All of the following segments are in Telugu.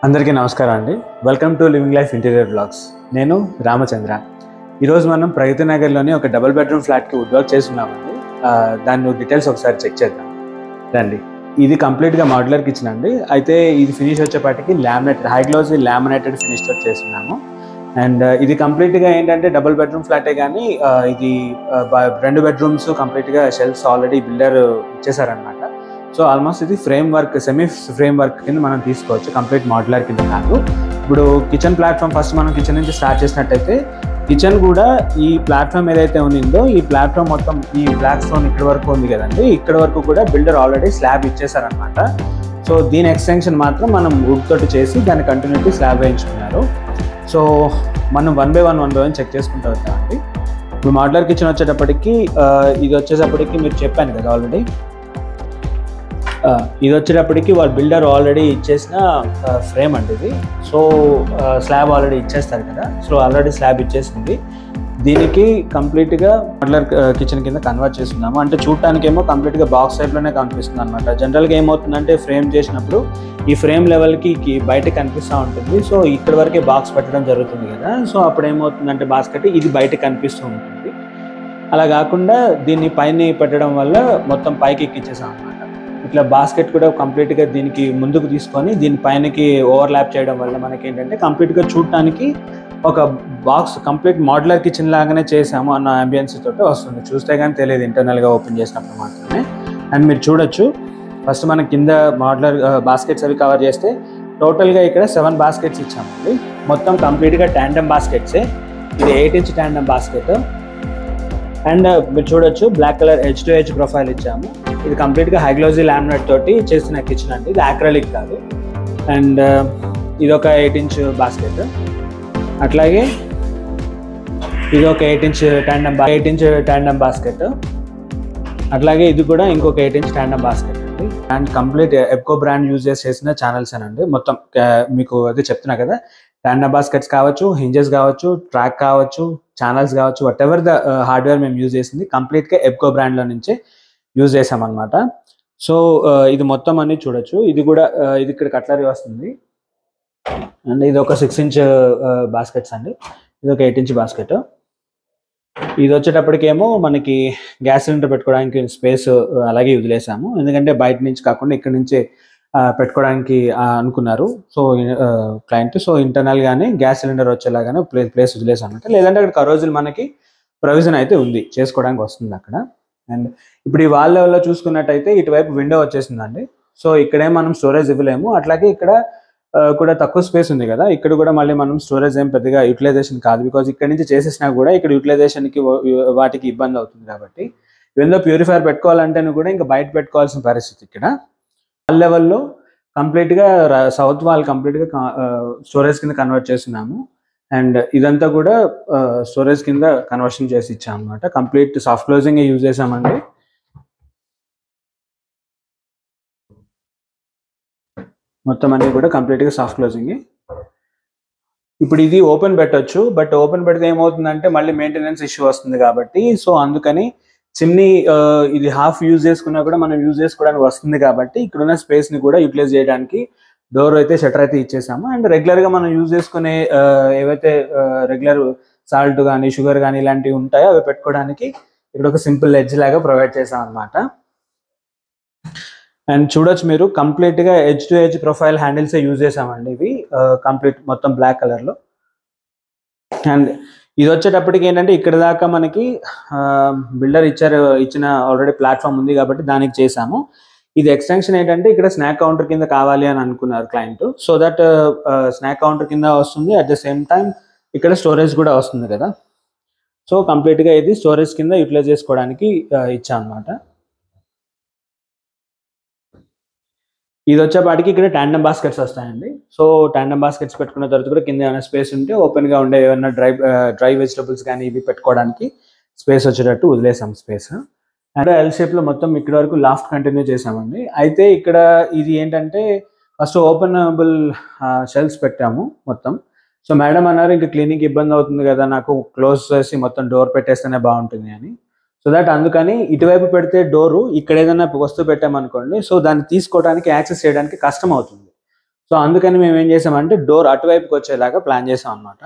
అందరికీ నమస్కారం అండి. Welcome to living life interior blogs. నేను రామచంద్ర. ఈరోజు మనం ప్రగతి నగర్లోని ఒక డబుల్ బెడ్రూమ్ ఫ్లాట్కి వుడ్ వర్క్ చేస్తున్నామండి. దాని డీటెయిల్స్ ఒకసారి చెక్ చేద్దాం రండి. ఇది కంప్లీట్గా మాడ్యులర్ కిచెన్ అండి. అయితే ఇది ఫినిష్ వచ్చేపాటికి laminated high glossy laminated finish తోటి చేస్తున్నాము. అండ్ ఇది కంప్లీట్గా ఏంటంటే డబుల్ బెడ్రూమ్ ఫ్లాటే, కానీ ఇది 2 బెడ్రూమ్స్ కంప్లీట్గా షెల్ఫ్స్ ఆల్రెడీ బిల్డర్ ఇచ్చేసారనమాట. సో ఆల్మోస్ట్ ఇది frame work, semi frame work కింద మనం తీసుకోవచ్చు, కంప్లీట్ మాడ్యులర్ కింద కాదు. ఇప్పుడు కిచెన్ ప్లాట్ఫామ్ ఫస్ట్ మనం కిచెన్ నుంచి స్టార్ట్ చేసినట్టయితే, కిచెన్ కూడా ఈ ప్లాట్ఫామ్ ఏదైతే ఉందో ఈ ప్లాట్ఫామ్ మొత్తం ఈ బ్లాక్ స్టోన్ ఇక్కడ వరకు ఉంది కదండి, ఇక్కడ వరకు కూడా బిల్డర్ ఆల్రెడీ స్లాబ్ ఇచ్చేసారనమాట. సో దీని ఎక్స్టెన్షన్ మాత్రం మనం వుడ్ తోటి చేసి దాని కంటిన్యూటీ స్లాబ్ వేయించుకున్నారు. సో మనం వన్ బై వన్ చెక్ చేసుకుంటూ వస్తామండి. ఇప్పుడు మాడ్యులర్ కిచెన్ వచ్చేటప్పటికి ఇది వచ్చేటప్పటికి మీరు చెప్పాను కదా ఆల్రెడీ, ఇది వచ్చేటప్పటికి వాళ్ళు బిల్డర్ ఆల్రెడీ ఇచ్చేసిన ఫ్రేమ్ అండి ఇది. సో స్లాబ్ ఆల్రెడీ ఇచ్చేస్తారు కదా, సో ఆల్రెడీ స్లాబ్ ఇచ్చేసింది. దీనికి కంప్లీట్గా మాడ్యులర్ కిచెన్ కింద కన్వర్ట్ చేస్తున్నాము. అంటే చూడటానికి ఏమో కంప్లీట్గా బాక్స్ టైప్లోనే కనిపిస్తుంది అనమాట. జనరల్గా ఏమవుతుందంటే ఫ్రేమ్ చేసినప్పుడు ఈ ఫ్రేమ్ లెవెల్కి బయట కనిపిస్తూ ఉంటుంది. సో ఇక్కడ వరకే బాక్స్ పెట్టడం జరుగుతుంది కదా, సో అప్పుడు ఏమవుతుందంటే బాస్కెట్ ఇది బయట కనిపిస్తూ ఉంటుంది. అలా కాకుండా దీన్ని పైన పెట్టడం వల్ల మొత్తం పైకి ఎక్కిచ్చేసాం అనమాట. ఇట్లా బాస్కెట్ కూడా కంప్లీట్గా దీనికి ముందుకు తీసుకొని దీని పైనకి ఓవర్లాప్ చేయడం వల్ల మనకి ఏంటంటే కంప్లీట్గా చూడటానికి ఒక బాక్స్ కంప్లీట్ మాడ్యులర్ కిచెన్ లాగానే చేసాము అన్న అంబియన్స్ తోటి వస్తుంది. చూస్తే కానీ తెలియదు ఇంటర్నల్గా ఓపెన్ చేసినప్పుడు మాత్రమే. అండ్ మీరు చూడొచ్చు, ఫస్ట్ మనం కింద మాడ్యులర్ బాస్కెట్స్ అవి కవర్ చేస్తే టోటల్గా ఇక్కడ 7 బాస్కెట్స్ ఇచ్చామండి. మొత్తం కంప్లీట్గా ట్యాండమ్ బాస్కెట్సే. ఇది 8 ఇంచ్ ట్యాండమ్ బాస్కెట్. అండ్ మీరు చూడొచ్చు black colour edge to edge profile ఇచ్చాము. ఇది కంప్లీట్గా హైగ్లోజీ లామినేట్ తోటి చేసిన కిచెన్ అండి, ఇది యాక్రిలిక్ కాదు. అండ్ ఇది ఒక 8 ఇంచ్ బాస్కెట్. అట్లాగే ఇది ఒక 8 ఇంచ్ ట్యాండమ్ బాస్కెట్. అట్లాగే ఇది కూడా ఇంకొక 8 ఇంచ్ ట్యాండమ్ బాస్కెట్ అండి. అండ్ కంప్లీట్ ఎప్కో బ్రాండ్ యూజ్ చేసిన ఛానల్స్ అండి. మొత్తం మీకు అదే చెప్తున్నా కదా, ట్యాండమ్ బాస్కెట్స్ కావచ్చు, హింజెస్ కావచ్చు, ట్రాక్ కావచ్చు, ఛానల్స్ కావచ్చు, వాట్ ఎవర్ ద హార్డ్వేర్ మేము యూజ్ చేసింది కంప్లీట్గా ఎప్కో బ్రాండ్లో నుంచే యూజ్ చేసామన్నమాట. సో ఇది మొత్తం అన్ని చూడొచ్చు. ఇది కూడా ఇది ఇక్కడ కట్లరీ వస్తుంది. అండ్ ఇది ఒక 6 ఇంచ్ బాస్కెట్స్ అండి. ఇది ఒక 8 ఇంచ్ బాస్కెట్. ఇది వచ్చేటప్పటికేమో మనకి గ్యాస్ సిలిండర్ పెట్టుకోవడానికి స్పేస్ అలాగే వదిలేసాము, ఎందుకంటే బయట నుంచి కాకుండా ఇక్కడ నుంచే పెట్టుకోవడానికి అనుకున్నారు సో క్లయింట్. సో ఇంటర్నల్గానే గ్యాస్ సిలిండర్ వచ్చేలాగానే ప్లేస్ వదిలేసాం అనమాట. లేదంటే అక్కడ కరోజులు మనకి ప్రొవిజన్ అయితే ఉంది, చేసుకోవడానికి వస్తుంది అక్కడ. అండ్ ఇప్పుడు ఈ వాల్ లెవెల్లో చూసుకున్నట్టయితే ఇటువైపు విండో వచ్చేసిందండి. సో ఇక్కడే మనం స్టోరేజ్ ఇవ్వలేము. అట్లాగే ఇక్కడ కూడా తక్కువ స్పేస్ ఉంది కదా, ఇక్కడ కూడా మళ్ళీ మనం స్టోరేజ్ ఏం పెద్దగా యూటిలైజేషన్ కాదు, బికాజ్ ఇక్కడ నుంచి చేసేసినా కూడా ఇక్కడ యూటిలైజేషన్కి వాటికి ఇబ్బంది అవుతుంది. కాబట్టి ఇవన్నీ ప్యూరిఫైర్ పెట్టుకోవాలంటే కూడా ఇంకా బయట పెట్టుకోవాల్సిన పరిస్థితి. ఇక్కడ వాల్ లెవెల్లో కంప్లీట్గా సౌత్ వాల్ కంప్లీట్గా స్టోరేజ్ కింద కన్వర్ట్ చేస్తున్నాము. అండ్ ఇదంతా కూడా స్టోరేజ్ కింద కన్వర్షన్ చేసి ఇచ్చాం అనమాట. కంప్లీట్ సాఫ్ట్ క్లోజింగ్ యూజ్ చేసామండి. మొత్తం అన్ని కూడా కంప్లీట్గా సాఫ్ట్ క్లోజింగ్. ఇప్పుడు ఇది ఓపెన్ పెట్టొచ్చు, బట్ ఓపెన్ పెడితే ఏమవుతుందంటే మళ్ళీ మెయింటెనెన్స్ ఇష్యూ వస్తుంది కాబట్టి, సో అందుకని చిమ్నీ ఇది హాఫ్ యూజ్ చేసుకున్నా కూడా మనం యూజ్ చేసుకోవడానికి వస్తుంది కాబట్టి ఇక్కడున్న స్పేస్ని కూడా యూటిలైజ్ చేయడానికి డోర్ అయితే షట్టర్ అయితే ఇచ్చేసాము. అండ్ రెగ్యులర్గా మనం యూజ్ చేసుకునే ఏవైతే రెగ్యులర్ సాల్ట్ కానీ షుగర్ కానీ ఇలాంటివి ఉంటాయో అవి పెట్టుకోవడానికి ఇక్కడ ఒక సింపుల్ ఎడ్జ్ లాగా ప్రొవైడ్ చేసాం అనమాట. అండ్ చూడొచ్చు మీరు కంప్లీట్గా ఎడ్జ్ టు ఎడ్జ్ ప్రొఫైల్ హ్యాండిల్సే యూజ్ చేసామండి. ఇవి కంప్లీట్ మొత్తం బ్లాక్ కలర్లో. అండ్ ఇది వచ్చేటప్పటికి ఏంటంటే ఇక్కడ దాకా మనకి బిల్డర్ ఇచ్చిన ఆల్రెడీ ప్లాట్ఫామ్ ఉంది కాబట్టి దానికి చేసాము. ఇది ఎక్స్టెన్షన్ ఏంటంటే ఇక్కడ స్నాక్ కౌంటర్ కింద కావాలి అని అనుకున్నారు client, so that snack counter కింద వస్తుంది, అట్ ద సేమ్ టైం ఇక్కడ స్టోరేజ్ కూడా వస్తుంది కదా. సో కంప్లీట్గా ఇది స్టోరేజ్ కింద యూటిలైజ్ చేసుకోవడానికి ఇచ్చాం అనమాట. ఇది వచ్చేపాటికి ఇక్కడ ట్యాండమ్ బాస్కెట్స్ వస్తాయండి. సో ట్యాండమ్ బాస్కెట్స్ పెట్టుకున్న తర్వాత కూడా కింద ఏమైనా స్పేస్ ఉంటే ఓపెన్గా ఉండే ఏమైనా డ్రై వెజిటబుల్స్ కానీ ఇవి పెట్టుకోవడానికి స్పేస్ వచ్చేటట్టు వదిలేసాం స్పేస్. అండ్ ఎల్ షేప్లో మొత్తం ఇక్కడ వరకు లాఫ్ట్ కంటిన్యూ చేసామండి. అయితే ఇక్కడ ఇది ఏంటంటే ఫస్ట్ ఓపెనబుల్ షెల్ఫ్స్ పెట్టాము మొత్తం. సో మేడం అన్నారు ఇంకా క్లీనింగ్ ఇబ్బంది అవుతుంది కదా, నాకు క్లోజ్ చేసి మొత్తం డోర్ పెట్టేస్తేనే బాగుంటుంది అని. సో దట్ అందుకని ఇటువైపు పెడితే డోరు ఇక్కడ ఏదైనా వస్తువు పెట్టామనుకోండి, సో దాన్ని తీసుకోవడానికి యాక్సెస్ చేయడానికి కష్టం అవుతుంది. సో అందుకని మేము ఏం చేసామంటే డోర్ అటువైపుకి వచ్చేలాగా ప్లాన్ చేసాం అనమాట.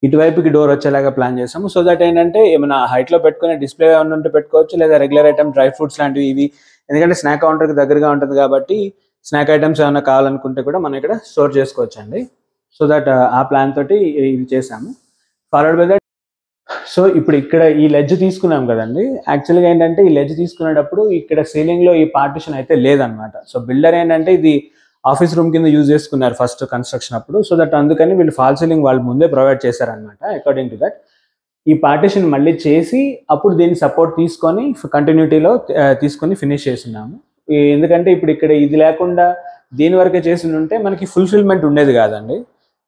ఇటువైపుకి డోర్ వచ్చేలాగా ప్లాన్ చేసాము. సో దట్ ఏంటంటే ఏమైనా హైట్లో పెట్టుకునే డిస్ప్లే ఏమైనా ఉంటే పెట్టుకోవచ్చు, లేదా రెగ్యులర్ ఐటమ్ డ్రై ఫ్రూట్స్ లాంటివి ఇవి, ఎందుకంటే స్నాక్ కౌంటర్కి దగ్గరగా ఉంటుంది కాబట్టి స్నాక్ ఐటమ్స్ ఏమైనా కావాలనుకుంటే కూడా మనం ఇక్కడ స్టోర్ చేసుకోవచ్చు అండి. సో దట్ ఆ ప్లాన్ తోటి ఇది చేసాము. ఫాలోడ్ బై దట్, సో ఇప్పుడు ఇక్కడ ఈ లెడ్జ్ తీసుకున్నాం కదండి. యాక్చువల్గా ఏంటంటే ఈ లెడ్జ్ తీసుకునేటప్పుడు ఇక్కడ సీలింగ్లో ఈ పార్టిషన్ అయితే లేదనమాట. సో బిల్డర్ ఏంటంటే ఇది ఆఫీస్ రూమ్ కింద యూజ్ చేసుకున్నారు ఫస్ట్ కన్స్ట్రక్షన్ అప్పుడు. సో దట్ అందుకని వీళ్ళు ఫాల్ సీలింగ్ వాళ్ళు ముందే ప్రొవైడ్ చేశారనమాట. అకార్డింగ్ టు దట్ ఈ పార్టిషన్ మళ్ళీ చేసి అప్పుడు దీన్ని సపోర్ట్ తీసుకొని కంటిన్యూటీలో తీసుకొని ఫినిష్ చేస్తున్నాము. ఎందుకంటే ఇప్పుడు ఇక్కడ ఇది లేకుండా దీని వరకే చేసి ఉంటే మనకి ఫుల్ఫిల్మెంట్ ఉండేది కాదండి.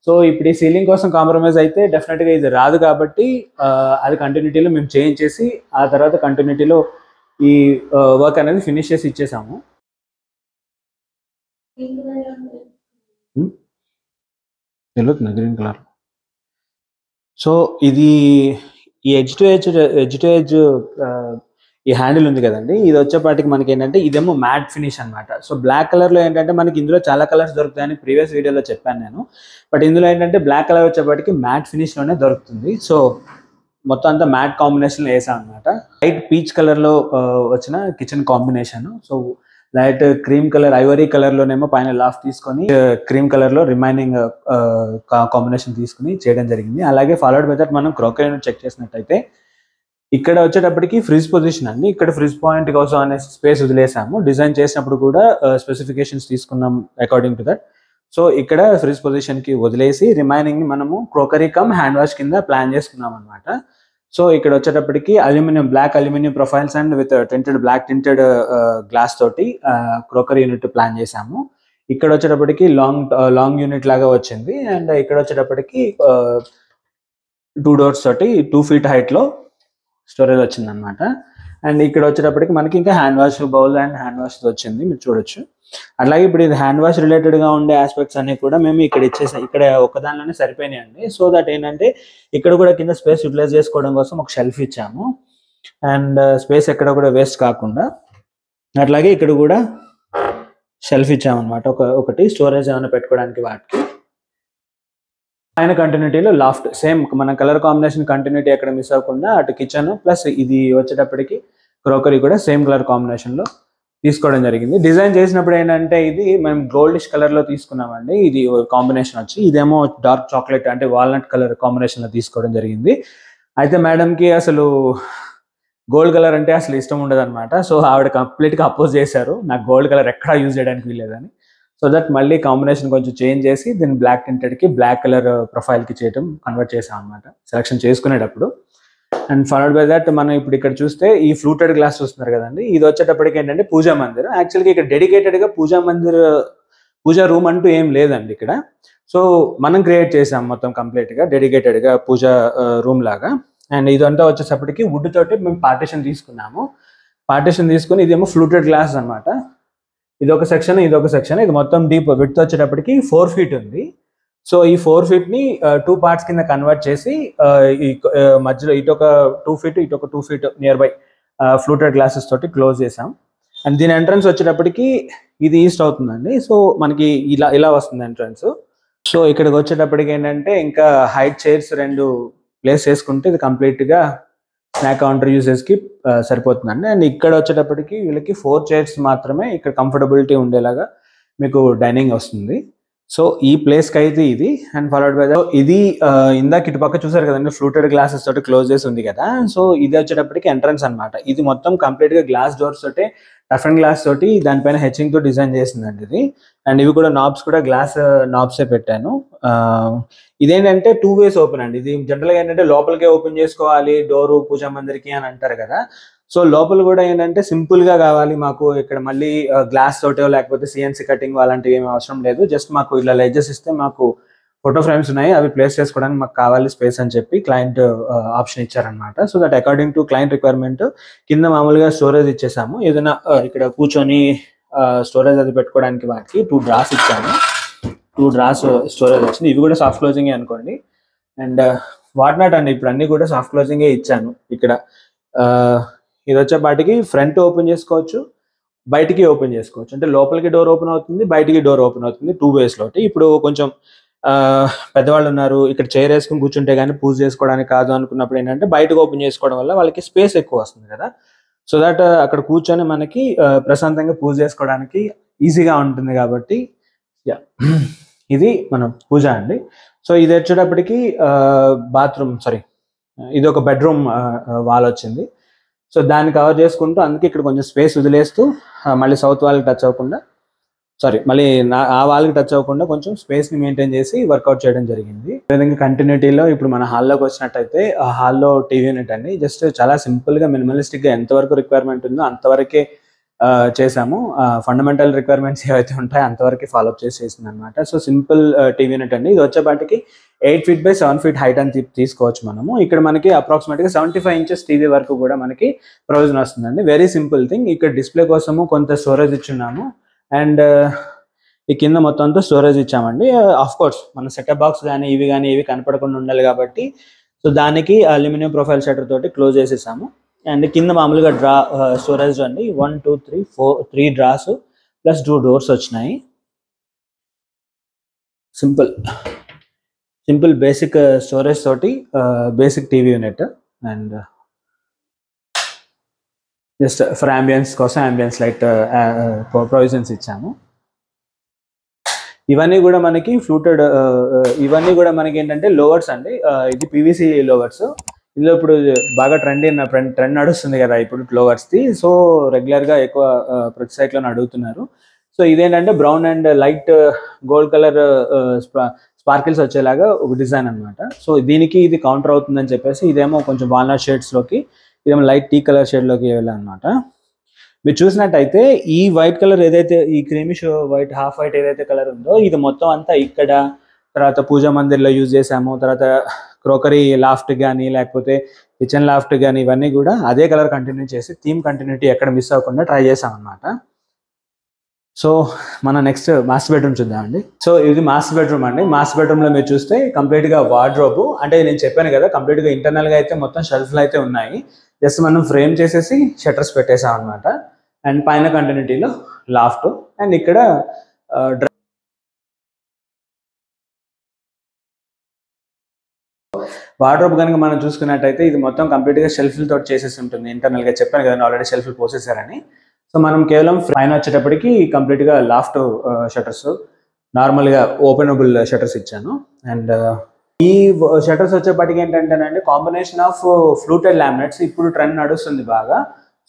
సో ఇప్పుడు ఈ సీలింగ్ కోసం కాంప్రమైజ్ అయితే డెఫినెట్గా ఇది రాదు కాబట్టి అది కంటిన్యూటీలో మేము చేంజ్ చేసి ఆ తర్వాత కంటిన్యూటీలో ఈ వర్క్ అనేది ఫినిష్ చేసి ఇచ్చేసాము. తెలుగుతుంది గ్రీన్ కలర్. సో ఇది ఈ ఎడ్జ్ టు ఎడ్జ్ ఈ హ్యాండిల్ ఉంది కదండి, ఇది వచ్చేపాటికి మనకి ఏంటంటే ఇదేమో మ్యాట్ ఫినిష్ అనమాట. సో బ్లాక్ కలర్లో ఏంటంటే మనకి ఇందులో చాలా కలర్స్ దొరుకుతాయని ప్రీవియస్ వీడియోలో చెప్పాను నేను. బట్ ఇందులో ఏంటంటే బ్లాక్ కలర్ వచ్చేపాటికి మ్యాట్ ఫినిష్లోనే దొరుకుతుంది. సో మొత్తం అంతా మ్యాట్ కాంబినేషన్లో వేసాం అనమాట. లైట్ పీచ్ కలర్లో వచ్చిన kitchen combination. So light cream colour, ivory కలర్లోనేమో పైన లాఫ్ట్ తీసుకొని క్రీమ్ కలర్లో రిమైనింగ్ కాంబినేషన్ తీసుకుని చేయడం జరిగింది. అలాగే ఫాలోడ్ బై దట్ మనం క్రోకరీ యూనిట్ చెక్ చేసినట్టయితే ఇక్కడ వచ్చేటప్పటికి ఫ్రిజ్ పొజిషన్ అండి. ఇక్కడ ఫ్రిజ్ పాయింట్ కోసం అనే స్పేస్ వదిలేసాము. డిజైన్ చేసినప్పుడు కూడా స్పెసిఫికేషన్స్ తీసుకున్నాం అకార్డింగ్ టు దట్. సో ఇక్కడ ఫ్రిజ్ పొజిషన్కి వదిలేసి రిమైనింగ్ని మనము క్రోకరీ కమ్ హ్యాండ్ వాష్ కింద ప్లాన్ చేసుకున్నాం అనమాట. సో ఇక్కడ వచ్చేటప్పటికి black aluminium profiles and with black tinted glass తోటి క్రోకరీ యూనిట్ ప్లాన్ చేసాము. ఇక్కడ వచ్చేటప్పటికి లాంగ్ యూనిట్ లాగా వచ్చింది. అండ్ ఇక్కడ వచ్చేటప్పటికి 2 doors తోటి 2 feet హైట్లో స్టోరేజ్ వచ్చింది అనమాట. అండ్ ఇక్కడ వచ్చేటప్పటికి మనకి ఇంకా hand wash bowl and hand wash వచ్చింది, మీరు చూడొచ్చు. అట్లాగే ఇప్పుడు ఇది హ్యాండ్ వాష్ రిలేటెడ్గా ఉండే ఆస్పెక్ట్స్ అన్ని కూడా మేము ఇక్కడ ఇచ్చేసాం. ఇక్కడ ఒకదానిలోనే సరిపోయినాయి అండి. సో దట్ ఏంటంటే ఇక్కడ కూడా కింద స్పేస్ యూటిలైజ్ చేసుకోవడం కోసం ఒక షెల్ఫ్ ఇచ్చాము. అండ్ స్పేస్ ఎక్కడ కూడా వేస్ట్ కాకుండా అట్లాగే ఇక్కడ కూడా షెల్ఫ్ ఇచ్చామన్నమాట. ఒకటి స్టోరేజ్ ఏమైనా పెట్టుకోవడానికి వాటికి. ఆయన కంటిన్యూటీలో లాఫ్ట్ సేమ్ మన కలర్ కాంబినేషన్ కంటిన్యూటీ ఎక్కడ మిస్ అవ్వకుండా అటు కిచెన్ ప్లస్ ఇది వచ్చేటప్పటికి క్రోకరీ కూడా సేమ్ కలర్ కాంబినేషన్లో తీసుకోవడం జరిగింది. డిజైన్ చేసినప్పుడు ఏంటంటే ఇది మేము గోల్డిష్ కలర్లో తీసుకున్నామండి. ఇది కాంబినేషన్ వచ్చి ఇదేమో డార్క్ చాక్లెట్ అంటే వాల్నట్ కలర్ కాంబినేషన్లో తీసుకోవడం జరిగింది. అయితే మేడంకి అసలు గోల్డ్ కలర్ అంటే అసలు ఇష్టం ఉండదు అనమాట. సో ఆవిడ కంప్లీట్గా అపోజ్ చేశారు, నాకు గోల్డ్ కలర్ ఎక్కడా యూజ్ చేయడానికి వీల్లేదని. సో దట్ మళ్ళీ కాంబినేషన్ కొంచెం చేంజ్ చేసి దీన్ని బ్లాక్ టింటెడ్కి బ్లాక్ కలర్ ప్రొఫైల్కి చేయడం కన్వర్ట్ చేసాం అనమాట సెలెక్షన్ చేసుకునేటప్పుడు. అండ్ ఫాలోడ్ బై దట్ మనం ఇప్పుడు ఇక్కడ చూస్తే ఈ ఫ్లూటెడ్ గ్లాస్ చూస్తున్నారు కదండి, ఇది వచ్చేటప్పటికి ఏంటంటే పూజా మందిర్. యాక్చువల్గా ఇక్కడ డెడికేటెడ్గా పూజా రూమ్ అంటూ ఏం లేదండి ఇక్కడ. సో మనం క్రియేట్ చేసాం మొత్తం కంప్లీట్గా డెడికేటెడ్గా పూజా రూమ్ లాగా. అండ్ ఇదంతా వచ్చేటప్పటికి వుడ్ తోటి మేము పార్టిషన్ తీసుకున్నాము. పార్టిషన్ తీసుకుని ఇదేమో ఫ్లూటెడ్ గ్లాస్ అనమాట. ఇదొక సెక్షన్, ఇదొక సెక్షన్. ఇది మొత్తం డీప్ విడ్త్ వచ్చేటప్పటికి 4 feet ఉంది. సో ఈ 4 feetని 2 parts కింద కన్వర్ట్ చేసి ఈ మధ్యలో ఇటొక 2 feet ఇటొక 2 feet near by fluted glasses తోటి క్లోజ్ చేసాం. అండ్ దీని ఎంట్రన్స్ వచ్చేటప్పటికి ఇది ఈస్ట్ అవుతుందండి. సో మనకి ఇలా వస్తుంది ఎంట్రన్స్. సో ఇక్కడికి వచ్చేటప్పటికి ఏంటంటే ఇంకా హైట్ చైర్స్ 2 ప్లేస్ చేసుకుంటే ఇది కంప్లీట్గా స్నాక్ కౌంటర్ యూజెస్కి సరిపోతుందండి. అండ్ ఇక్కడ వచ్చేటప్పటికి వీళ్ళకి 4 chairs మాత్రమే ఇక్కడ కంఫర్టబిలిటీ ఉండేలాగా మీకు డైనింగ్ వస్తుంది. సో ఈ ప్లేస్కి అయితే ఇది. అండ్ ఫాలోడ్ బై ఇది ఇందాక ఇటు పక్క చూసారు కదండి, ఫ్లూటెడ్ గ్లాసెస్ తోటి క్లోజ్ చేసి ఉంది కదా. సో ఇది వచ్చేటప్పటికి ఎంట్రన్స్ అనమాట. ఇది మొత్తం కంప్లీట్గా గ్లాస్ డోర్స్ తోటి టఫ్ అండ్ గ్లాస్ తోటి దానిపైన హెచ్చింగ్ తో డిజైన్ చేసిందండి ఇది. అండ్ ఇవి కూడా నాబ్స్ కూడా గ్లాస్ నాబ్సే పెట్టాను. ఇదేంటంటే 2 ways ఓపెన్ అండి. ఇది జనరల్గా ఏంటంటే లోపలికే ఓపెన్ చేసుకోవాలి డోరు పూజా మందిరికి అని అంటారు కదా. సో లోపల కూడా ఏంటంటే సింపుల్ గా కావాలి మాకు, ఇక్కడ మళ్ళీ గ్లాస్ తోటో లేకపోతే సిఎన్సీ కటింగ్ అలాంటివి ఏమి అవసరం లేదు. జస్ట్ మాకు ఇలా లెడ్జెస్ ఇస్తే మాకు ఫోటో ఫ్రేమ్స్ ఉన్నాయి, అవి ప్లేస్ చేసుకోవడానికి మాకు కావాలి స్పేస్ అని చెప్పి క్లయింట్ ఆప్షన్ ఇచ్చారనమాట. So that according to client requirement కింద మామూలుగా స్టోరేజ్ ఇచ్చేసాము. ఏదైనా ఇక్కడ కూర్చొని స్టోరేజ్ అది పెట్టుకోవడానికి వాటికి 2 drawers ఇచ్చాము. 2 drawers స్టోరేజ్ వచ్చింది. ఇవి కూడా సాఫ్ట్ క్లోజింగే అనుకోండి. అండ్ వాట్ నాట్ అండి, ఇప్పుడు అన్ని కూడా సాఫ్ట్ క్లోజింగే ఇచ్చాను. ఇక్కడ ఇది వచ్చేపాటికి ఫ్రంట్ ఓపెన్ చేసుకోవచ్చు, బయటికి ఓపెన్ చేసుకోవచ్చు. అంటే లోపలికి డోర్ ఓపెన్ అవుతుంది, బయటికి డోర్ ఓపెన్ అవుతుంది 2 వేస్‌లోటి. ఇప్పుడు కొంచెం పెద్దవాళ్ళు ఉన్నారు, ఇక్కడ చైర్ వేసుకొని కూర్చుంటే గానీ పూజ చేసుకోవడానికి కాదు అనుకున్నప్పుడు ఏంటంటే బయటకు ఓపెన్ చేసుకోవడం వల్ల వాళ్ళకి స్పేస్ ఎక్కువ వస్తుంది కదా! సో దట్ అక్కడ కూర్చొని మనకి ప్రశాంతంగా పూజ చేసుకోవడానికి ఈజీగా ఉంటుంది కాబట్టి యాహ్! ఇది మన పూజ అండి. సో ఇది వచ్చేటప్పటికి బాత్రూమ్ సారీ ఇది ఒక బెడ్‌రూమ్ వాల్ వచ్చింది. సో దాన్ని కవర్ చేసుకుంటూ అందుకే ఇక్కడ కొంచెం స్పేస్ వదిలేస్తూ మళ్ళీ సౌత్ వాల్‌కి టచ్ అవ్వకుండా సారీ మళ్ళీ ఆ వాల్‌కి టచ్ అవ్వకుండా కొంచెం స్పేస్‌ని మెయింటైన్ చేసి వర్కౌట్ చేయడం జరిగింది. అదేవిధంగా కంటిన్యూటీలో ఇప్పుడు మన హాల్లోకి వచ్చినట్టయితే ఆ హాల్‌లో టీవీ యూనిట్ అండి. జస్ట్ చాలా సింపుల్‌గా మినిమలిస్టిక్‌గా ఎంతవరకు రిక్వైర్మెంట్ ఉందో అంతవరకే చేసాము. ఫండమెంటల్ రిక్వైర్మెంట్స్ ఏవైతే ఉంటాయో అంతవరకే ఫాలో అప్ చేసి చేసిందనమాట. సో సింపుల్ టీవీ యూనిట్ అండి. ఇది వచ్చేపాటికి 8 ఫీట్ బై 7 ఫీట్ హైట్ అని తీసుకోవచ్చు మనము. ఇక్కడ మనకి అప్రాక్సిమేట్‌గా 75 ఇంచెస్ టీవీ వరకు కూడా మనకి ప్రొవిజన్ వస్తుందండి. Very simple thing. ఇక్కడ డిస్‌ప్లే కోసము కొంత స్టోరేజ్ ఇచ్చున్నాము. అండ్ ఈ కింద మొత్తం అంతా స్టోరేజ్ ఇచ్చామండి. ఆఫ్‌కోర్స్ మన సెటప్ బాక్స్ గానీ ఇవి గానీ ఏవి కనపడకుండా ఉండాలి కాబట్టి సో దానికి అల్యూమినియం ప్రొఫైల్ షట్టర్ తోటి క్లోజ్ చేసేసాము. అండ్ కింద మామూలుగా స్టోరేజ్ అండి 1, 2, 3, 4 3 డ్రాస్ ప్లస్ 2 డోర్స్ వచ్చినాయి. సింపుల్ బేసిక్ స్టోరేజ్ తోటి basic TV unit. And just for ambience కోసం అంబియన్స్ లైట్ ప్రొవిజన్స్ ఇచ్చాము. ఇవన్నీ కూడా మనకి ఫ్లూటెడ్ ఇవన్నీ కూడా మనకి ఏంటంటే లోవర్స్ అండి. ఇది పీవీసీ లోవర్స్. ఇందులో ఇప్పుడు బాగా ట్రెండ్ నడుస్తుంది కదా ఇప్పుడు లోవర్స్ది. సో రెగ్యులర్గా ఎక్కువ ప్రతి సైట్లో అడుగుతున్నారు. సో ఇదేంటంటే brown and light gold colour sparkles వచ్చేలాగా ఒక డిజైన్ అనమాట. సో దీనికి ఇది కౌంటర్ అవుతుందని చెప్పేసి ఇదేమో కొంచెం వాల్నట్ షేడ్స్లోకి, ఇదేమో లైట్ టీ కలర్ షేడ్లోకి వెళ్ళాలన్నమాట. మీరు చూసినట్టయితే ఈ వైట్ కలర్ ఏదైతే ఈ క్రీమిష్ వైట్ హాఫ్ వైట్ ఏదైతే కలర్ ఉందో ఇది మొత్తం అంతా ఇక్కడ తర్వాత పూజా మందిర్లో యూజ్ చేసాము. తర్వాత క్రోకరీ లాఫ్ట్ కానీ లేకపోతే కిచెన్ లాఫ్ట్ కానీ ఇవన్నీ కూడా అదే కలర్ కంటిన్యూ చేసి థీమ్ కంటిన్యూటీ ఎక్కడ మిస్ అవ్వకుండా ట్రై చేసాం అనమాట. సో మన నెక్స్ట్ మాస్టర్ బెడ్రూమ్ చూద్దామండి. సో ఇది మాస్టర్ బెడ్రూమ్ అండి. మాస్టర్ బెడ్రూమ్లో మీరు చూస్తే కంప్లీట్గా వార్డ్రోబ్, అంటే నేను చెప్పాను కదా కంప్లీట్గా ఇంటర్నల్గా అయితే మొత్తం షెల్ఫ్లు అయితే ఉన్నాయి. జస్ట్ మనం ఫ్రేమ్ చేసేసి షట్టర్స్ పెట్టేసాం అనమాట. అండ్ పైన కంటిన్యూటీలో లాఫ్ట్ అండ్ ఇక్కడ వార్డ్రోబ్ కనుక మనం చూసుకున్నట్టయితే ఇది మొత్తం కంప్లీట్గా షెల్ఫ్లతో చేసేసి ఉంటుంది. ఇంటర్నల్గా చెప్పాను కదా ఆల్రెడీ షెల్ఫ్లు పోసేసారని. సో మనం కేవలం పైన వచ్చేటప్పటికి కంప్లీట్గా లాఫ్ట్ షట్టర్స్ నార్మల్గా ఓపెనబుల్ షట్టర్స్ ఇచ్చాను. అండ్ ఈ షట్టర్స్ వచ్చేప్పటికి ఏంటంటేనండి కాంబినేషన్ ఆఫ్ ఫ్లూటెడ్ లామినేట్స్ ఇప్పుడు ట్రెండ్ నడుస్తుంది బాగా.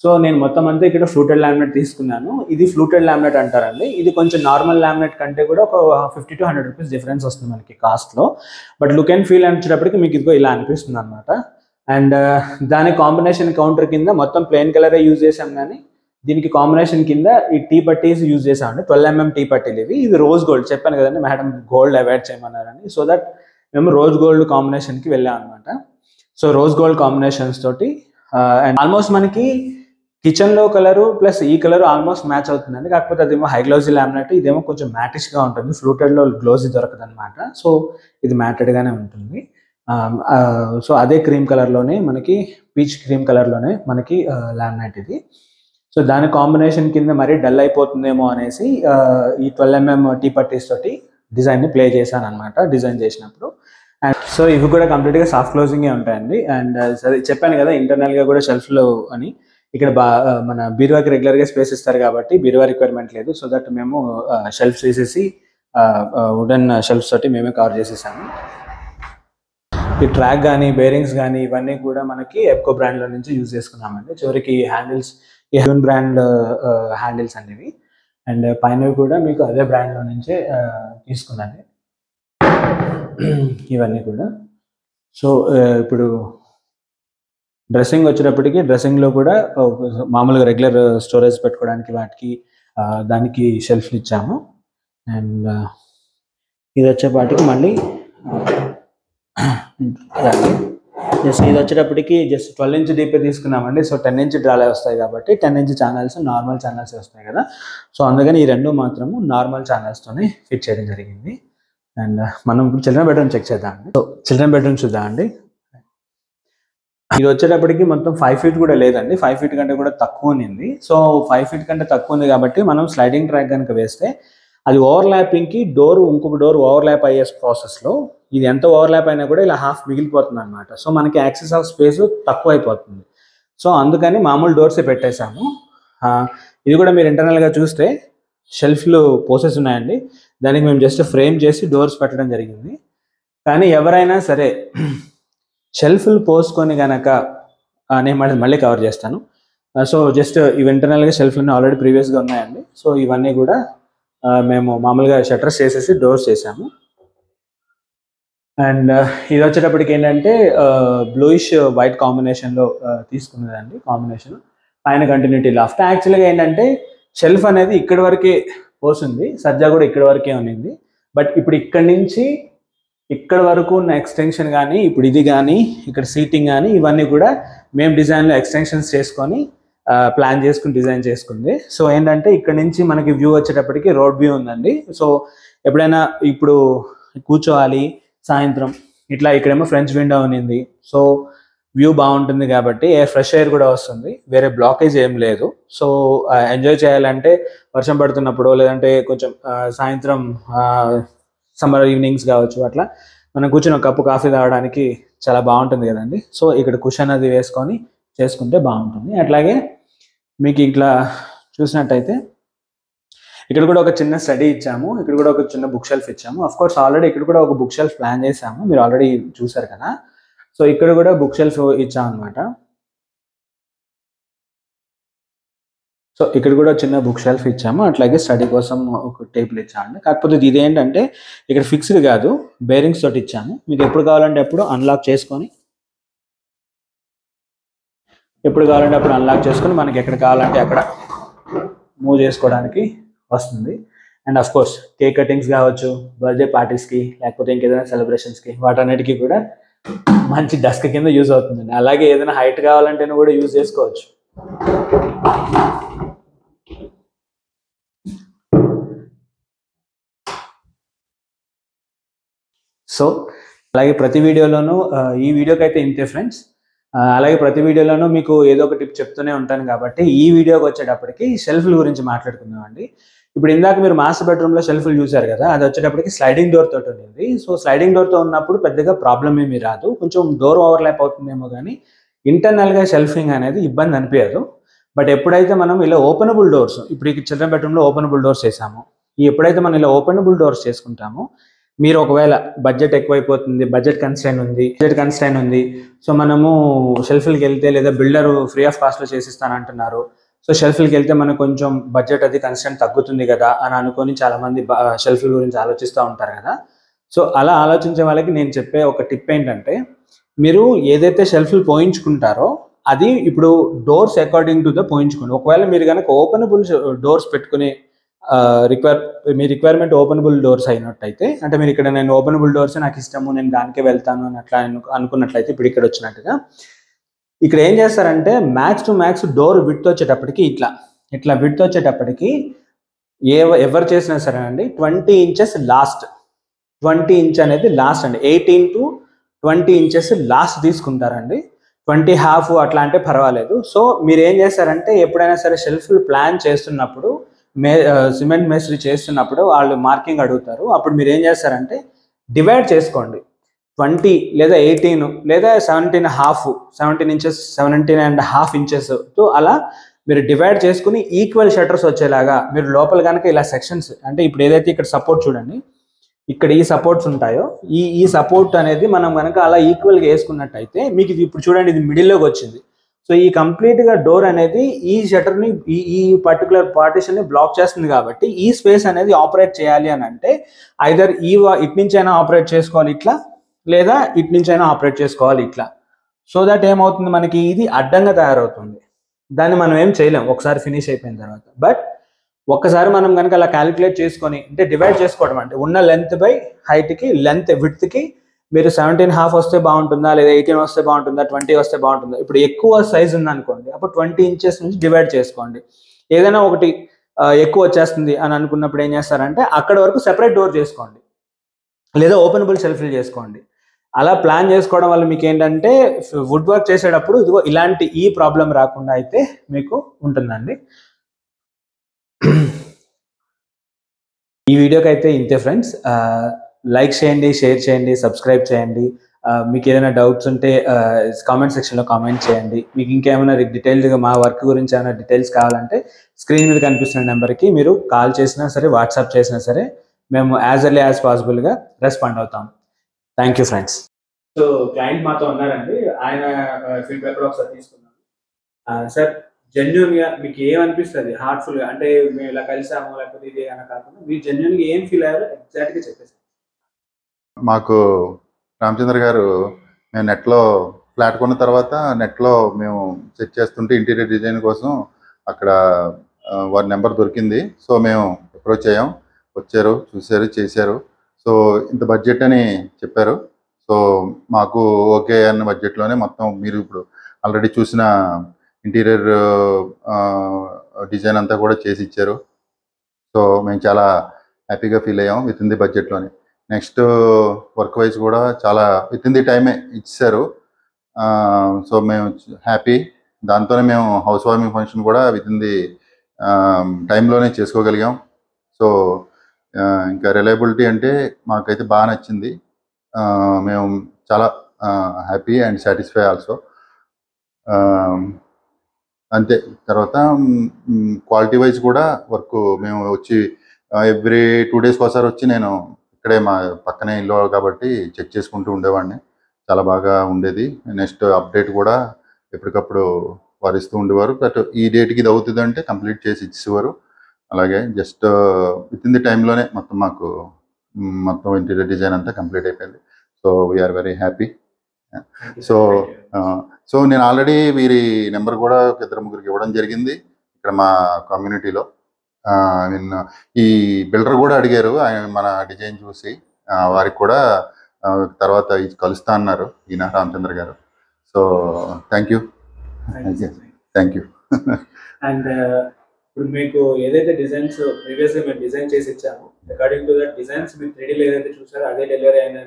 సో నేను మొత్తం అంతా ఇక్కడ ఫ్లూటెడ్ లామినేట్ తీసుకున్నాను. ఇది ఫ్లూటెడ్ లామినేట్ అంటారండి. ఇది కొంచెం నార్మల్ లామినేట్ కంటే కూడా ఒక 50 to 100 రూపీస్ డిఫరెన్స్ వస్తుంది మనకి కాస్ట్లో. బట్ లుక్ అండ్ ఫీల్ వచ్చేటప్పటికి మీకు ఇదిగో ఇలా అనిపిస్తుంది అనమాట. అండ్ దాని కాంబినేషన్ కౌంటర్ కింద మొత్తం ప్లెయిన్ కలరే యూజ్ చేసాం, కానీ దీనికి కాంబినేషన్ కింద ఈ టీ పట్టీస్ యూజ్ చేసామండి. 12mm టీ పట్టీలు ఇవి. ఇది రోజ్ గోల్డ్ చెప్పాను కదండి మేడం గోల్డ్ అవాయిడ్ చేయమన్నారని. సో దట్ మేము రోజ్ గోల్డ్ కాంబినేషన్కి వెళ్ళాం అనమాట. సో రోజ్ గోల్డ్ కాంబినేషన్స్ తోటి అండ్ ఆల్మోస్ట్ మనకి కిచెన్లో కలరు ప్లస్ ఈ కలర్ ఆల్మోస్ట్ మ్యాచ్ అవుతుందండి. కాకపోతే అదేమో హై గ్లోజీ లామినేట్, ఇదేమో కొంచెం మ్యాటిష్గా ఉంటుంది. ఫ్లూటెడ్లో గ్లోజీ దొరకదు అనమాట. సో ఇది మ్యాటెడ్గానే ఉంటుంది. సో అదే క్రీమ్ కలర్లోనే మనకి పీచ్ క్రీమ్ కలర్లోనే మనకి లామినేట్ ఇది. సో దాని కాంబినేషన్ కింద మరీ డల్ అయిపోతుందేమో అనేసి ఈ 12mm టీ పట్టీస్ తోటి డిజైన్ని ప్లే చేశాను అనమాట డిజైన్ చేసినప్పుడు. అండ్ సో ఇవి కూడా కంప్లీట్గా సాఫ్ట్ క్లోజింగే ఉంటాయండి. అండ్ సరే చెప్పాను కదా ఇంటర్నల్గా కూడా షెల్ఫ్లో అని. ఇక్కడ మన బీరువాకి రెగ్యులర్గా స్పేస్ ఇస్తారు కాబట్టి బీరువా రిక్వైర్మెంట్ లేదు. సో దట్ మేము షెల్ఫ్స్ వేసేసి వుడెన్ షెల్ఫ్స్ తోటి మేమే కవర్ చేసేసాము. ఈ ట్రాక్ కానీ బేరింగ్స్ కానీ ఇవన్నీ కూడా మనకి ఎప్కో బ్రాండ్లో నుంచి యూజ్ చేసుకున్నామండి. చివరికి హ్యాండిల్స్ ఈ హ్యూన్ బ్రాండ్ హ్యాండిల్స్ అనేవి. అండ్ పైనవి కూడా మీకు అదే బ్రాండ్లో నుంచే తీసుకున్నాను ఇవన్నీ కూడా. సో ఇప్పుడు డ్రెస్సింగ్ వచ్చేటప్పటికి డ్రెస్సింగ్లో కూడా మామూలుగా రెగ్యులర్ స్టోరేజ్ పెట్టుకోవడానికి వాటికి దానికి షెల్ఫ్లు ఇచ్చాము. అండ్ ఇది వచ్చేపాటికి మళ్ళీ జస్ట్ ఇది వచ్చేటప్పటికి జస్ట్ 12 ఇంచ్ డీపీ తీసుకున్నామండి. సో 10 ఇంచ్ డ్రాలే వస్తాయి కాబట్టి 10 ఇంచ్ ఛానల్స్ నార్మల్ ఛానల్స్ వస్తాయి కదా. సో అందుకని ఈ రెండు మాత్రము నార్మల్ ఛానల్స్తోనే ఫిట్ చేయడం జరిగింది. అండ్ మనం ఇప్పుడు చిల్డ్రన్ బెడ్రూమ్ చెక్ చేద్దామండి. సో చిల్డ్రన్ బెడ్రూమ్ చూద్దామండి. ఇది వచ్చేటప్పటికి మొత్తం 5 feet కూడా లేదండి, 5 feet కంటే కూడా తక్కువ ఉంది. సో 5 feet కంటే తక్కువ ఉంది కాబట్టి మనం స్లైడింగ్ ట్రాక్ కనుక వేస్తే అది ఓవర్లాపింగ్కి ఇంకొక డోర్ ఓవర్లాప్ అయ్యే ప్రాసెస్లో ఇది ఎంత ఓవర్లాప్ అయినా కూడా ఇలా హాఫ్ మిగిలిపోతుంది అనమాట. సో మనకి యాక్సెస్ ఆఫ్ స్పేస్ తక్కువ అయిపోతుంది. సో అందుకని మామూలు డోర్సే పెట్టేశాము. ఇది కూడా మీరు ఇంటర్నల్గా చూస్తే షెల్ఫ్లు పోసెస్ ఉన్నాయండి. దానికి మేము జస్ట్ ఫ్రేమ్ చేసి డోర్స్ పెట్టడం జరిగింది. కానీ ఎవరైనా సరే షెల్ఫ్లు పోసుకొని కనుక నేను మళ్ళీ కవర్ చేస్తాను. సో జస్ట్ ఇవి ఇంటర్నల్గా షెల్ఫ్లు ఆల్రెడీ ప్రీవియస్గా ఉన్నాయండి. సో ఇవన్నీ కూడా మేము మామూలుగా షట్టర్స్ చేసేసి డోర్స్ చేసాము. అండ్ ఇది వచ్చేటప్పటికి ఏంటంటే బ్లూయిష్ వైట్ కాంబినేషన్లో తీసుకున్నదండి కాంబినేషన్. పైన కంటిన్యూటీ లాఫ్ట్. యాక్చువల్గా ఏంటంటే షెల్ఫ్ అనేది ఇక్కడి వరకే పోసింది, సజ్జా కూడా ఇక్కడి వరకే ఉన్నింది. బట్ ఇప్పుడు ఇక్కడి నుంచి ఇక్కడ వరకు ఉన్న ఎక్స్టెన్షన్ కానీ, ఇప్పుడు ఇది కానీ, ఇక్కడ సీటింగ్ కానీ, ఇవన్నీ కూడా మేము డిజైన్లో ఎక్స్టెన్షన్స్ చేసుకొని ప్లాన్ చేసుకుని డిజైన్ చేసుకుంది. సో ఏంటంటే ఇక్కడ నుంచి మనకి వ్యూ వచ్చేటప్పటికి రోడ్ వ్యూ ఉందండి. సో ఎప్పుడైనా ఇప్పుడు కూర్చోవాలి సాయంత్రం ఇట్లా, ఇక్కడేమో ఫ్రెంచ్ విండో ఉన్నింది. సో వ్యూ బాగుంటుంది కాబట్టి ఫ్రెష్ ఎయిర్ కూడా వస్తుంది, వేరే బ్లాకేజ్ ఏం లేదు. సో ఎంజాయ్ చేయాలంటే వర్షం పడుతున్నప్పుడు, లేదంటే కొంచెం సాయంత్రం సమ్మర్ ఈవినింగ్స్ కావచ్చు, అట్లా మనం కూర్చొని ఒక కప్పు కాఫీ తాగడానికి చాలా బాగుంటుంది కదండి. సో ఇక్కడ కుషన్ అది వేసుకొని చేసుకుంటే బాగుంటుంది. అట్లాగే మీకు ఇట్లా చూసినట్టయితే ఇక్కడ కూడా ఒక చిన్న స్టడీ ఇచ్చాము, ఇక్కడ కూడా ఒక చిన్న బుక్ షెల్ఫ్ ఇచ్చాము. అఫ్ కోర్స్ ఆల్రెడీ ఇక్కడ కూడా ఒక బుక్ షెల్ఫ్ ప్లాన్ చేసాము, మీరు ఆల్రెడీ చూసారు కదా. సో ఇక్కడ కూడా బుక్ షెల్ఫ్ ఇచ్చాం అనమాట. సో ఇక్కడ కూడా చిన్న బుక్ షెల్ఫ్ ఇచ్చాము. అట్లాగే స్టడీ కోసం ఒక టేబుల్ ఇచ్చామండి. కాకపోతే ఇది ఏంటంటే ఇక్కడ ఫిక్స్డ్ కాదు, బేరింగ్స్ తోటి ఇచ్చాము. మీకు ఎప్పుడు కావాలంటే అప్పుడు అన్లాక్ చేసుకొని మనకి ఎక్కడ కావాలంటే అక్కడ మూవ్ చేసుకోవడానికి వస్తుంది. And of course cake cuttings కావచ్చు, బర్త్డే పార్టీస్కి, లేకపోతే ఇంకేదైనా సెలబ్రేషన్స్కి, వాటన్నిటికీ కూడా మంచి డస్క్ కింద యూజ్ అవుతుందండి. అలాగే ఏదైనా హైట్ కావాలంటేనే కూడా యూజ్ చేసుకోవచ్చు. సో అలాగే ప్రతి వీడియోలోనూ ఈ వీడియోకి అయితే ఇంతే ఫ్రెండ్స్. అలాగే ప్రతి వీడియోలోనూ మీకు ఏదో ఒక టిప్ చెప్తూనే ఉంటాను కాబట్టి ఈ వీడియోకి వచ్చేటప్పటికి షెల్ఫ్ల గురించి మాట్లాడుకుందామండి. ఇప్పుడు ఇందాక మీరు మాస్టర్ బెడ్రూమ్లో షెల్ఫ్లు చూసారు కదా, అది వచ్చేటప్పటికి స్లైడింగ్ డోర్ తోటి ఉంది. సో స్లైడింగ్ డోర్తో ఉన్నప్పుడు పెద్దగా ప్రాబ్లం ఏమీ రాదు, కొంచెం డోర్ ఓవర్లాప్ అవుతుందేమో కానీ ఇంటర్నల్గా షెల్ఫింగ్ అనేది ఇబ్బంది అనిపించదు. బట్ ఎప్పుడైతే మనం ఇలా ఓపెనబుల్ డోర్స్, ఇప్పుడు ఈ చిల్డ్రన్ బెడ్రూమ్లో ఓపెనబుల్ డోర్స్ చేసాము, ఎప్పుడైతే మనం ఇలా ఓపెనబుల్ డోర్స్ చేసుకుంటామో, మీరు ఒకవేళ బడ్జెట్ ఎక్కువైపోతుంది, బడ్జెట్ కన్స్ట్రైన్ ఉంది, సో మనము షెల్ఫ్లకి వెళ్తే లేదా బిల్డరు ఫ్రీ ఆఫ్ కాస్ట్లో చేసిస్తానంటున్నారు, సో షెల్ఫ్లకి వెళ్తే మనకు కొంచెం బడ్జెట్ అది కన్స్ట్రైన్ తగ్గుతుంది కదా అని అనుకొని చాలామంది షెల్ఫ్ల గురించి ఆలోచిస్తూ ఉంటారు కదా. సో అలా ఆలోచించే వాళ్ళకి నేను చెప్పే ఒక టిప్ ఏంటంటే, మీరు ఏదైతే షెల్ఫ్లు పోయించుకుంటారో అది ఇప్పుడు డోర్స్ అకార్డింగ్ టు ద పోయించుకోండి. ఒకవేళ మీరు కనుక ఓపెనబుల్ డోర్స్ పెట్టుకుని మీ రిక్వైర్మెంట్ ఓపెనబుల్ డోర్స్ అయినట్టయితే, అంటే మీరు ఇక్కడ నేను ఓపెనబుల్ డోర్స్ నాకు ఇష్టము, నేను దానికే వెళ్తాను అని అట్లా అనుకున్నట్లయితే, ఇప్పుడు ఇక్కడ వచ్చినట్టుగా ఇక్కడ ఏం చేస్తారంటే max to max door width వచ్చేటప్పటికి ఇట్లా విడ్త్ వచ్చేటప్పటికి ఎవరు చేసినా సరే అండి 20 inches లాస్ట్, 20 inch అనేది లాస్ట్ అండి. 18 to 20 inches లాస్ట్ తీసుకుంటారండి. 20 half అట్లా అంటే పర్వాలేదు. సో మీరు ఏం చేస్తారంటే ఎప్పుడైనా సరే షెల్ఫ్లు ప్లాన్ చేస్తున్నప్పుడు, సిమెంట్ మేస్త్రీ చేస్తున్నప్పుడు వాళ్ళు మార్కింగ్ అడుగుతారు. అప్పుడు మీరు ఏం చేస్తారంటే డివైడ్ చేసుకోండి. 20 లేదా 18 లేదా 17.5 inches తో అలా మీరు డివైడ్ చేసుకుని ఈక్వల్ షట్టర్స్ వచ్చేలాగా మీరు లోపల కనుక ఇలా సెక్షన్స్, అంటే ఇప్పుడు ఏదైతే ఇక్కడ సపోర్ట్ చూడండి, ఇక్కడ ఈ సపోర్ట్స్ ఉంటాయో ఈ సపోర్ట్ అనేది మనం కనుక అలా ఈక్వల్గా వేసుకున్నట్టయితే మీకు ఇప్పుడు చూడండి ఇది మిడిల్లోకి వచ్చింది. సో ఈ కంప్లీట్గా డోర్ అనేది ఈ షట్టర్ని ఈ పర్టికులర్ పార్టిషన్ని బ్లాక్ చేస్తుంది. కాబట్టి ఈ స్పేస్ అనేది ఆపరేట్ చేయాలి అని అంటే ఐదర్ ఇటు నుంచి అయినా ఆపరేట్ చేసుకోవాలి ఇట్లా, లేదా ఇటు నుంచి అయినా ఆపరేట్ చేసుకోవాలి ఇట్లా. సో దట్ ఏమవుతుంది, మనకి ఇది అడ్డంగా తయారవుతుంది. దాన్ని మనం ఏం చేయలేం ఒకసారి ఫినిష్ అయిపోయిన తర్వాత. బట్ ఒక్కసారి మనం కనుక అలా క్యాలిక్యులేట్ చేసుకొని, అంటే డివైడ్ చేసుకోవడం, అంటే ఉన్న లెంత్ బై హైట్కి, లెంత్ విడ్త్కి మీరు 17.5 వస్తే బాగుంటుందా, లేదా 18 వస్తే బాగుంటుందా, 20 వస్తే బాగుంటుందా. ఇప్పుడు ఎక్కువ సైజ్ ఉందనుకోండి, అప్పుడు 20 inches నుంచి డివైడ్ చేసుకోండి. ఏదైనా ఒకటి ఎక్కువ వచ్చేస్తుంది అని అనుకున్నప్పుడు ఏం చేస్తారంటే అక్కడ వరకు సెపరేట్ డోర్ చేసుకోండి, లేదా ఓపెనబుల్ షెల్ఫ్లు చేసుకోండి. అలా ప్లాన్ చేసుకోవడం వల్ల మీకు ఏంటంటే వుడ్ వర్క్ చేసేటప్పుడు ఇదిగో ఇలాంటి ఈ ప్రాబ్లం రాకుండా అయితే మీకు ఉంటుందండి. ఈ వీడియోకి అయితే ఇంతే ఫ్రెండ్స్. లైక్ చేయండి, షేర్ చేయండి, సబ్స్క్రైబ్ చేయండి. మీకు ఏదైనా డౌట్స్ ఉంటే కామెంట్ సెక్షన్లో కామెంట్ చేయండి. మీకు ఇంకేమైనా డీటెయిల్డ్గా మా వర్క్ గురించి ఏమైనా డీటెయిల్స్ కావాలంటే స్క్రీన్ మీద కనిపిస్తున్న నెంబర్కి మీరు కాల్ చేసినా సరే, వాట్సాప్ చేసినా సరే మేము యాజ్ ఎర్లీ యాజ్ పాసిబుల్గా రెస్పాండ్ అవుతాం. Thank you friends. So client మాతో ఉన్నారండి, ఆయన ఫీడ్బ్యాక్ కూడా ఒకసారి తీసుకున్నాం. సార్, జెన్యున్గా మీకు ఏమనిపిస్తుంది హార్ట్ఫుల్గా, అంటే మేము ఇలా కలిసాము లేకపోతే ఇది అని కాకుండా మీరు జెన్యున్గా ఏం ఫీల్ అయ్యారో ఎగ్జాక్ట్గా చెప్పేసి. మాకు రామచంద్ర గారు మేము నెట్లో ఫ్లాట్ కొన్న తర్వాత నెట్లో మేము సెట్ చేస్తుంటే ఇంటీరియర్ డిజైన్ కోసం అక్కడ వారి నెంబర్ దొరికింది. సో మేము అప్రోచ్ అయ్యాం, వచ్చారు, చూశారు, చేశారు. సో ఇంత బడ్జెట్ అని చెప్పారు. సో మాకు ఓకే అన్న బడ్జెట్లోనే మొత్తం మీరు ఇప్పుడు ఆల్రెడీ చూసిన ఇంటీరియర్ డిజైన్ అంతా కూడా చేసి ఇచ్చారు. సో మేము చాలా హ్యాపీగా ఫీల్ అయ్యాం విత్ ఇన్ ది బడ్జెట్లోనే. నెక్స్ట్ వర్క్ వైజ్ కూడా చాలా విత్ ఇన్ ది టైమే ఇచ్చారు. సో మేము హ్యాపీ. దాంతోనే మేము హౌస్ వార్మింగ్ ఫంక్షన్ కూడా విత్ ఇన్ ది టైంలోనే చేసుకోగలిగాం. సో ఇంకా రిలయబిలిటీ అంటే మాకైతే బాగా నచ్చింది. మేము చాలా హ్యాపీ అండ్ సాటిస్ఫై ఆల్సో. అంతే. తర్వాత క్వాలిటీ వైజ్ కూడా వర్క్ మేము వచ్చి ఎవ్రీ 2 డేస్కి ఒకసారి వచ్చి నేను ఇక్కడే మా పక్కనే ఇల్లు కాబట్టి చెక్ చేసుకుంటూ ఉండేవాడిని. చాలా బాగా ఉండేది. నెక్స్ట్ అప్డేట్ కూడా ఎప్పటికప్పుడు వారు ఇస్తూ ఉండేవారు. బట్ ఈ డేట్కి ఇది అవుతుంది అంటే కంప్లీట్ చేసి ఇచ్చేవారు. అలాగే జస్ట్ విత్ ఇన్ ది టైంలోనే మొత్తం ఇంటీరియర్ డిజైన్ అంతా కంప్లీట్ అయిపోయింది. So we are very happy. So నేను ఆల్రెడీ వీరి నెంబర్ కూడా 2-3 ఇవ్వడం జరిగింది ఇక్కడ మా కమ్యూనిటీలో. ఈ బిల్డర్ కూడా అడిగారు ఆయన మన డిజైన్ చూసి, వారికి కూడా తర్వాత కలుస్తా అన్నారు ఈయన రామచంద్ర గారు. So thank you. అండ్ ఇప్పుడు మీకు ఏదైతే డిజైన్స్ ప్రీవియస్గా మేము డిజైన్ చేసి ఇచ్చాము, అకార్డింగ్ టు దట్ డిజైన్స్ మీరు 3Dలో ఏదైతే చూసారో అదే డెలివరీ అయింది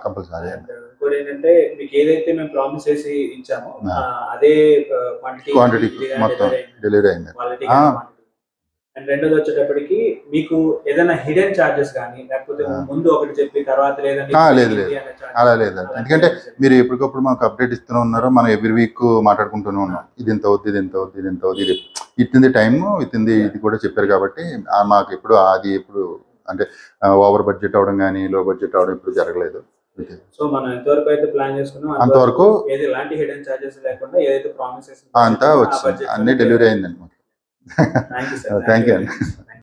కంపల్సరీ. ఇంకోటి ఏంటంటే మీకు ఏదైతే మేము ప్రామిస్ చేసి ఇచ్చామో అదే క్వాంటిటీ మొత్తం డెలివరీ అయింది. అండ్ రెండోది వచ్చేటప్పటికి మీకు ఏదైనా హిడెన్ చార్జెస్ కానీ లేకపోతే ముందు ఒకటి చెప్పి తర్వాత లేదు అలా లేదు. ఎందుకంటే మీరు ఎప్పటికప్పుడు మాకు అప్డేట్ ఇస్తూనే ఉన్నారు. మనం ఎవ్రీ వీక్ మాట్లాడుకుంటూనే ఉన్నాం. ఇది ఎంత అవుద్ది, ఇది ఎంత అవుద్ది, ఇది ఎంత అవుద్ది, ఇది with in the time with in the ఇది కూడా చెప్పారు కాబట్టి మాకు ఎప్పుడు అది ఎప్పుడు అంటే ఓవర్ బడ్జెట్ అవడం కానీ లో బడ్జెట్ అవడం ఎప్పుడు జరగలేదు. సో మనం ఎంతవరకు అయితే ప్లాన్ చేసుకున్నాం అంతవరకు ఎలాంటి హిడెన్ చార్జెస్ లేకుండా ఏదైతే ప్రామిసెస్ అంతా వచ్చింది, అన్ని డెలివరీ అయిందండి. థ్యాంక్ యూ అండి.